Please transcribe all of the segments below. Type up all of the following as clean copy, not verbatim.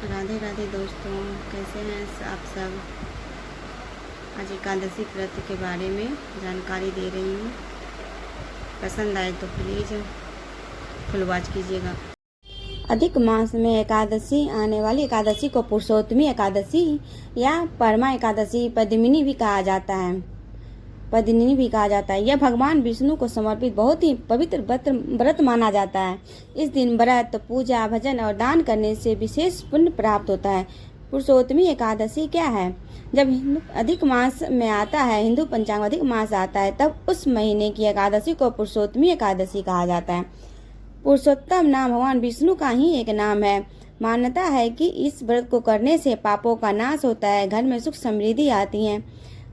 राधे राधे दोस्तों, कैसे हैं आप सब। आज एकादशी व्रत के बारे में जानकारी दे रही हूँ। पसंद आए तो प्लीज़ फुल वॉच कीजिएगा। अधिक मास में एकादशी आने वाली एकादशी को पुरुषोत्तमी एकादशी या परमा एकादशी पद्मिनी भी कहा जाता है। यह भगवान विष्णु को समर्पित बहुत ही पवित्र व्रत माना जाता है। इस दिन व्रत, पूजा, भजन और दान करने से विशेष पुण्य प्राप्त होता है। पुरुषोत्तमी एकादशी क्या है? जब हिंदू अधिक मास में आता है, हिंदू पंचांग अधिक मास आता है, तब उस महीने की एकादशी को पुरुषोत्तमी एकादशी कहा जाता है। पुरुषोत्तम नाम भगवान विष्णु का ही एक नाम है। मान्यता है कि इस व्रत को करने से पापों का नाश होता है, घर में सुख समृद्धि आती है,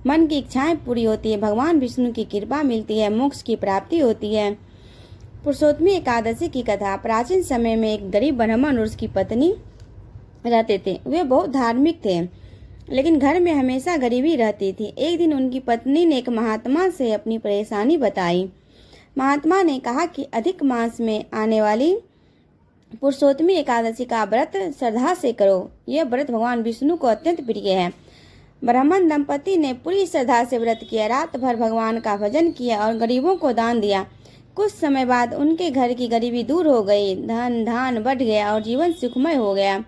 मन की इच्छाएं पूरी होती है, भगवान विष्णु की कृपा मिलती है, मोक्ष की प्राप्ति होती है। पुरुषोत्तमी एकादशी की कथा। प्राचीन समय में एक गरीब ब्राह्मण और उसकी पत्नी रहते थे। वे बहुत धार्मिक थे, लेकिन घर में हमेशा गरीबी रहती थी। एक दिन उनकी पत्नी ने एक महात्मा से अपनी परेशानी बताई। महात्मा ने कहा कि अधिक मास में आने वाली पुरुषोत्तमी एकादशी का व्रत श्रद्धा से करो। यह व्रत भगवान विष्णु को अत्यंत प्रिय है। ब्राह्मण दंपति ने पूरी श्रद्धा से व्रत किया, रात भर भगवान का भजन किया और गरीबों को दान दिया। कुछ समय बाद उनके घर की गरीबी दूर हो गई, धन धान बढ़ गया और जीवन सुखमय हो गया।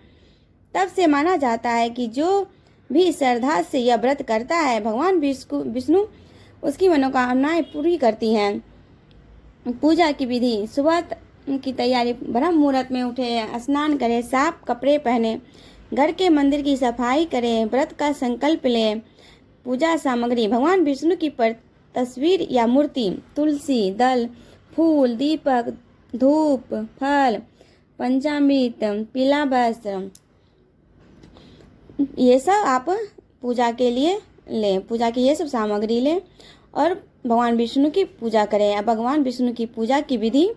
तब से माना जाता है कि जो भी श्रद्धा से यह व्रत करता है, भगवान विष्णु उसकी मनोकामनाएं पूरी करती हैं। पूजा की विधि। सुबह की तैयारी। ब्रह्म मुहूर्त में उठे, स्नान करें, साफ कपड़े पहने, घर के मंदिर की सफाई करें, व्रत का संकल्प लें। पूजा सामग्री। भगवान विष्णु की तस्वीर या मूर्ति, तुलसी दल, फूल, दीपक, धूप, फल, पंचामृत, पीला वस्त्र, ये सब आप पूजा के लिए लें। पूजा की ये सब सामग्री लें और भगवान विष्णु की पूजा करें। अब भगवान विष्णु की पूजा की विधि।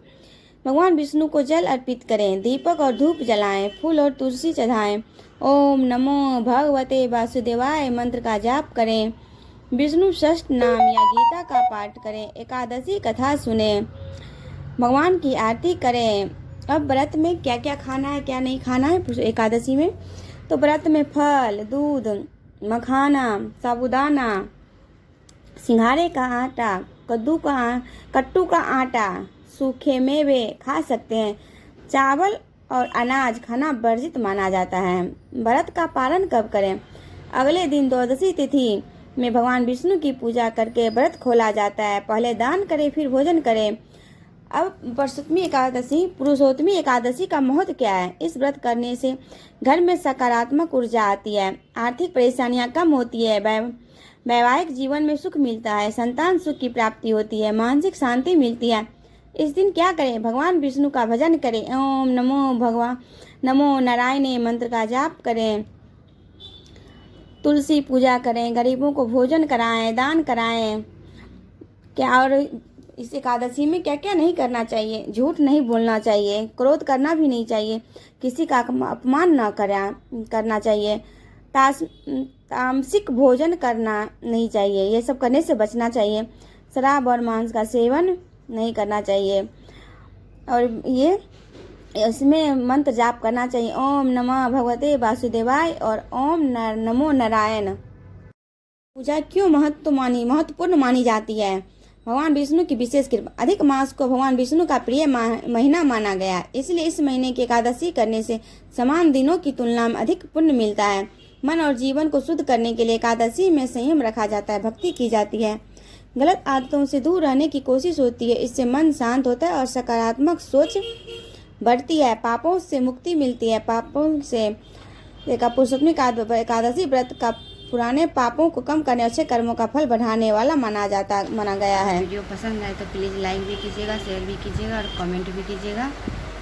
भगवान विष्णु को जल अर्पित करें, दीपक और धूप जलाएं, फूल और तुलसी चढ़ाएं। ओम नमो भगवते वासुदेवाय मंत्र का जाप करें। विष्णु षष्ठ नाम या गीता का पाठ करें। एकादशी कथा सुने, भगवान की आरती करें। अब व्रत में क्या क्या खाना है, क्या नहीं खाना है एकादशी में। तो व्रत में फल, दूध, मखाना, साबूदाना, सिंघाड़े का आटा, कट्टू का आटा, सूखे मेवे खा सकते हैं। चावल और अनाज खाना वर्जित माना जाता है। व्रत का पालन कब करें? अगले दिन द्वादशी तिथि में भगवान विष्णु की पूजा करके व्रत खोला जाता है। पहले दान करें, फिर भोजन करें। अब पुरुषोत्तमी एकादशी का महत्व क्या है? इस व्रत करने से घर में सकारात्मक ऊर्जा आती है, आर्थिक परेशानियां कम होती है, वैवाहिक जीवन में सुख मिलता है, संतान सुख की प्राप्ति होती है, मानसिक शांति मिलती है। इस दिन क्या करें? भगवान विष्णु का भजन करें। ओम नमो नारायण मंत्र का जाप करें, तुलसी पूजा करें, गरीबों को भोजन कराएं, दान कराएं। क्या और इस एकादशी में क्या क्या नहीं करना चाहिए? झूठ नहीं बोलना चाहिए, क्रोध करना भी नहीं चाहिए, किसी का अपमान न करना चाहिए, तामसिक भोजन करना नहीं चाहिए, ये सब करने से बचना चाहिए। शराब और मांस का सेवन नहीं करना चाहिए। और ये इसमें मंत्र जाप करना चाहिए, ओम नमः भगवते वासुदेवाय और ओम नमो नारायण। पूजा क्यों महत्वपूर्ण मानी जाती है? भगवान विष्णु की विशेष कृपा। अधिक मास को भगवान विष्णु का प्रिय महीना माना गया, इसलिए इस महीने की एकादशी करने से समान दिनों की तुलना में अधिक पुण्य मिलता है। मन और जीवन को शुद्ध करने के लिए एकादशी में संयम रखा जाता है, भक्ति की जाती है, गलत आदतों से दूर रहने की कोशिश होती है। इससे मन शांत होता है और सकारात्मक सोच बढ़ती है, पापों से मुक्ति मिलती है। पापों से पुरुषोत्तमी एकादशी व्रत का पुराने पापों को कम करने, अच्छे कर्मों का फल बढ़ाने वाला माना गया है। वीडियो पसंद आए तो प्लीज़ लाइक भी कीजिएगा, शेयर भी कीजिएगा और कमेंट भी कीजिएगा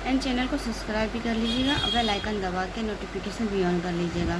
एंड चैनल को सब्सक्राइब भी कर लीजिएगा और बेल आइकन दबा के नोटिफिकेशन भी ऑन कर लीजिएगा।